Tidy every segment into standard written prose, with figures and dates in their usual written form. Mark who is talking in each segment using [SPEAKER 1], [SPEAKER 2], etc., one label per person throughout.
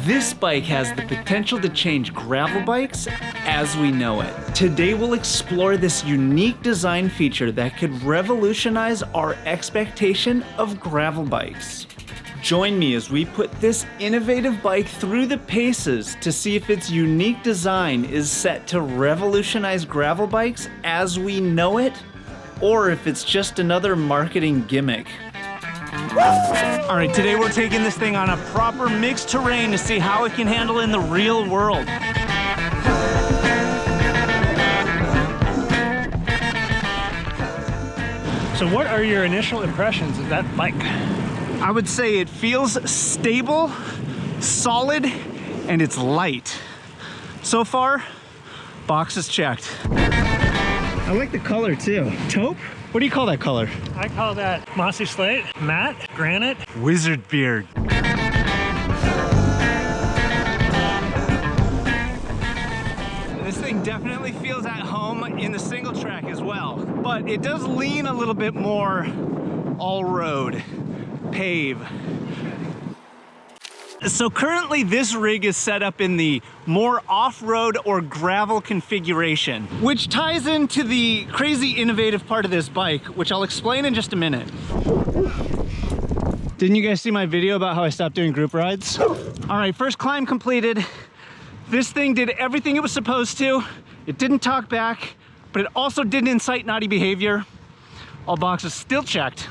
[SPEAKER 1] This bike has the potential to change gravel bikes as we know it. Today we'll explore this unique design feature that could revolutionize our expectation of gravel bikes. Join me as we put this innovative bike through the paces to see if its unique design is set to revolutionize gravel bikes as we know it, or if it's just another marketing gimmick. All right, today we're taking this thing on a proper mixed terrain to see how it can handle in the real world.
[SPEAKER 2] So what are your initial impressions of that bike?
[SPEAKER 1] I would say it feels stable, solid, and it's light. So far, box is checked. I like the color too. Taupe? What do you call that color?
[SPEAKER 2] I call that mossy slate, matte, granite.
[SPEAKER 1] Wizard beard. This thing definitely feels at home in the single track as well, but it does lean a little bit more all road, pave. So currently this rig is set up in the more off-road or gravel configuration, which ties into the crazy innovative part of this bike, which I'll explain in just a minute. Didn't you guys see my video about how I stopped doing group rides? All right, first climb completed. This thing did everything it was supposed to. It didn't talk back, but it also didn't incite naughty behavior. All boxes still checked.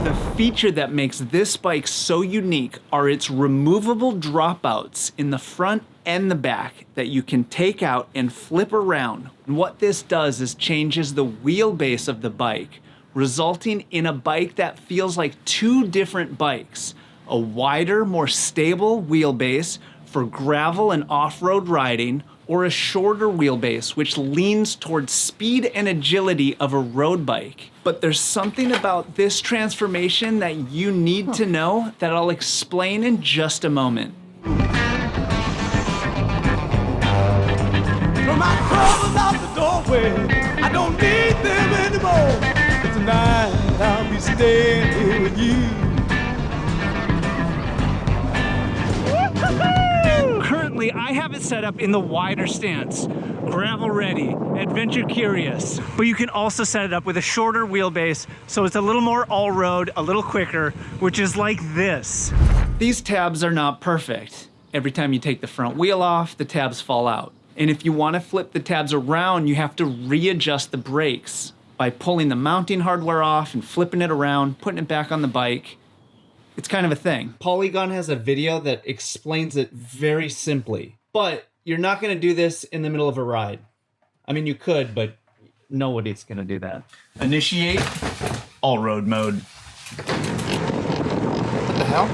[SPEAKER 1] The feature that makes this bike so unique are its removable dropouts in the front and the back that you can take out and flip around. And what this does is changes the wheelbase of the bike, resulting in a bike that feels like two different bikes. A wider, more stable wheelbase for gravel and off-road riding, or a shorter wheelbase which leans towards speed and agility of a road bike. But there's something about this transformation that you need to know that I'll explain in just a moment.
[SPEAKER 3] From my troubles out the doorway, I don't need them anymore. But tonight I'll be staying here with you.
[SPEAKER 1] Currently, I have it set up in the wider stance, gravel ready, adventure curious. But you can also set it up with a shorter wheelbase, so it's a little more all-road, a little quicker, which is like this. These tabs are not perfect. Every time you take the front wheel off, the tabs fall out. And if you want to flip the tabs around, you have to readjust the brakes by pulling the mounting hardware off and flipping it around, putting it back on the bike. It's kind of a thing. Polygon has a video that explains it very simply, but you're not going to do this in the middle of a ride. I mean, you could, but nobody's going to do that. Initiate all road mode. What the hell?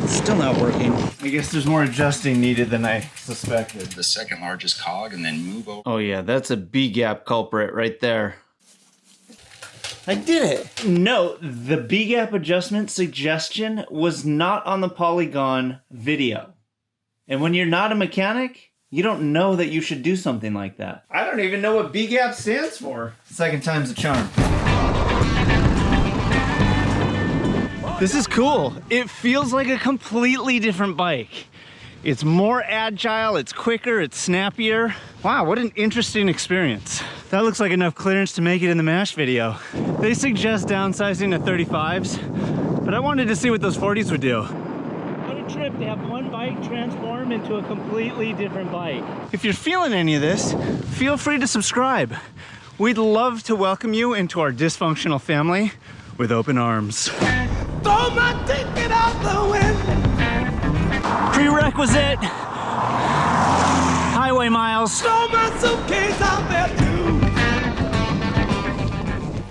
[SPEAKER 1] It's still not working. I guess there's more adjusting needed than I suspected.
[SPEAKER 4] The second largest cog and then move over.
[SPEAKER 1] Oh yeah, that's a B-gap culprit right there. I did it. Note, the B-gap adjustment suggestion was not on the Polygon video. And when you're not a mechanic, you don't know that you should do something like that. I don't even know what B-gap stands for. Second time's a charm. This is cool. It feels like a completely different bike. It's more agile, it's quicker, it's snappier. Wow, what an interesting experience. That looks like enough clearance to make it in the MASH video. They suggest downsizing to 35s, but I wanted to see what those 40s would do. What a trip to have one bike transform into a completely different bike. If you're feeling any of this, feel free to subscribe. We'd love to welcome you into our dysfunctional family with open arms.
[SPEAKER 3] Throw my ticket out the window.
[SPEAKER 1] Prerequisite, highway miles.
[SPEAKER 3] Throw my suitcase out there too.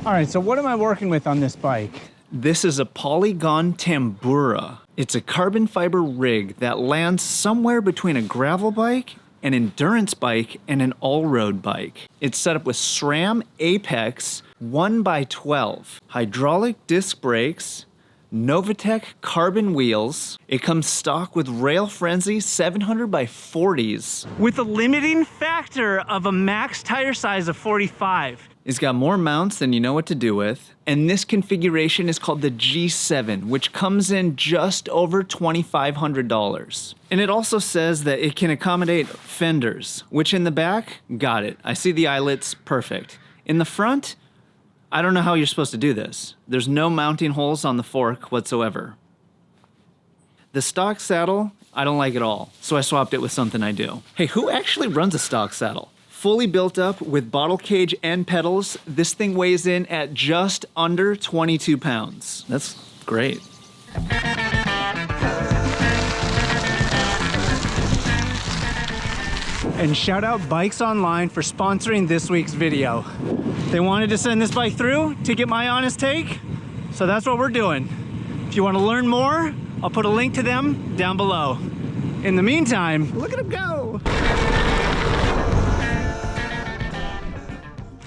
[SPEAKER 1] All right, so what am I working with on this bike? This is a Polygon Tambura. It's a carbon fiber rig that lands somewhere between a gravel bike, an endurance bike, and an all-road bike. It's set up with SRAM Apex 1x12, hydraulic disc brakes, Novatec carbon wheels. It comes stock with Rail Frenzy 700x40s with a limiting factor of a max tire size of 45. It's got more mounts than you know what to do with, and this configuration is called the G7, which comes in just over $2,500. And it also says that it can accommodate fenders, which in the back, got it. I see the eyelets, perfect. In the front, I don't know how you're supposed to do this. There's no mounting holes on the fork whatsoever. The stock saddle, I don't like at all, so I swapped it with something I do. Hey, who actually runs a stock saddle? Fully built up with bottle cage and pedals, this thing weighs in at just under 22 pounds. That's great. And shout out Bikes Online for sponsoring this week's video. They wanted to send this bike through to get my honest take, so that's what we're doing. If you want to learn more, I'll put a link to them down below. In the meantime, look at them go.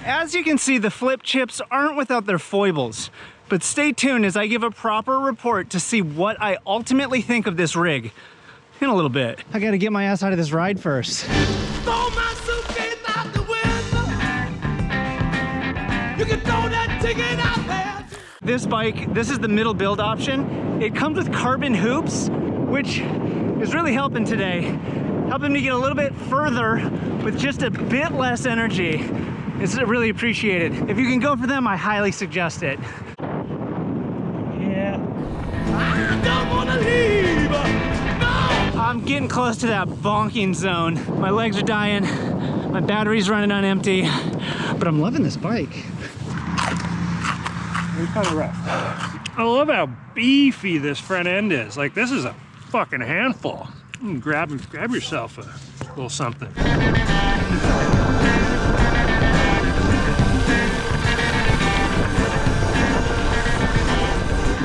[SPEAKER 1] As you can see, the flip chips aren't without their foibles, but stay tuned as I give a proper report to see what I ultimately think of this rig in a little bit. I gotta get my ass out of this ride first.
[SPEAKER 3] Throw my suitcase out the window. You can throw that ticket out there.
[SPEAKER 1] This bike, this is the middle build option. It comes with carbon hoops, which is really helping today. Helping me get a little bit further with just a bit less energy. It's really appreciated. If you can go for them, I highly suggest it. Yeah.
[SPEAKER 3] I don't wanna leave. No.
[SPEAKER 1] I'm getting close to that bonking zone. My legs are dying. My battery's running on empty, but I'm loving this bike.
[SPEAKER 2] It's kind of rough. I love how beefy this front end is. Like, this is a fucking handful. Grab yourself a little something.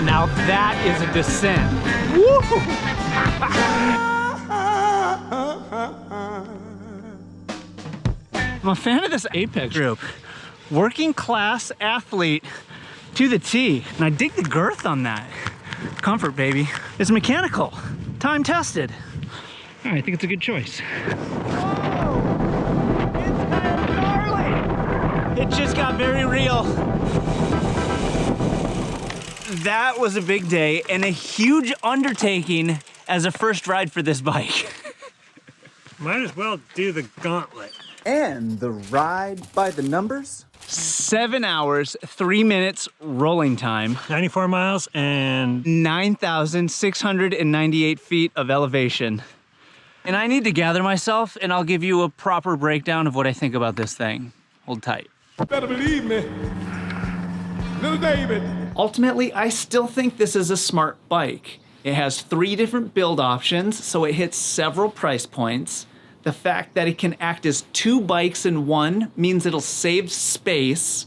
[SPEAKER 1] Now that is a descent. Woo! I'm a fan of this Apex group. Working class athlete to the T. And I dig the girth on that. Comfort, baby. It's mechanical, time tested. I think it's a good choice. Whoa! It's kind of gnarly. It just got very real. That was a big day and a huge undertaking as a first ride for this bike.
[SPEAKER 2] Might as well do the gauntlet.
[SPEAKER 5] And the ride by the numbers?
[SPEAKER 1] 7 hours, 3 minutes rolling time.
[SPEAKER 2] 94 miles and
[SPEAKER 1] 9,698 feet of elevation. And I need to gather myself and I'll give you a proper breakdown of what I think about this thing. Hold tight.
[SPEAKER 3] Better believe me. Little David.
[SPEAKER 1] Ultimately, I still think this is a smart bike. It has 3 different build options, so it hits several price points. The fact that it can act as 2 bikes in one means it'll save space.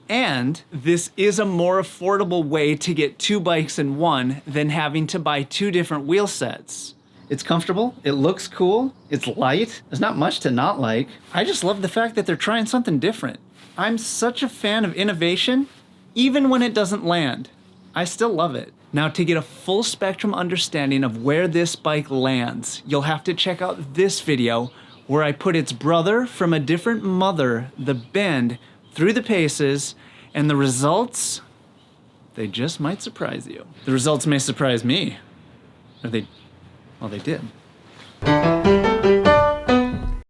[SPEAKER 1] And this is a more affordable way to get 2 bikes in one than having to buy 2 different wheel sets. It's comfortable, it looks cool, it's light, there's not much to not like. I just love the fact that they're trying something different. I'm such a fan of innovation, even when it doesn't land. I still love it. Now, to get a full spectrum understanding of where this bike lands, you'll have to check out this video where I put its brother from a different mother, the Bend, through the paces, and the results, they just might surprise you. The results may surprise me. Or well, they did.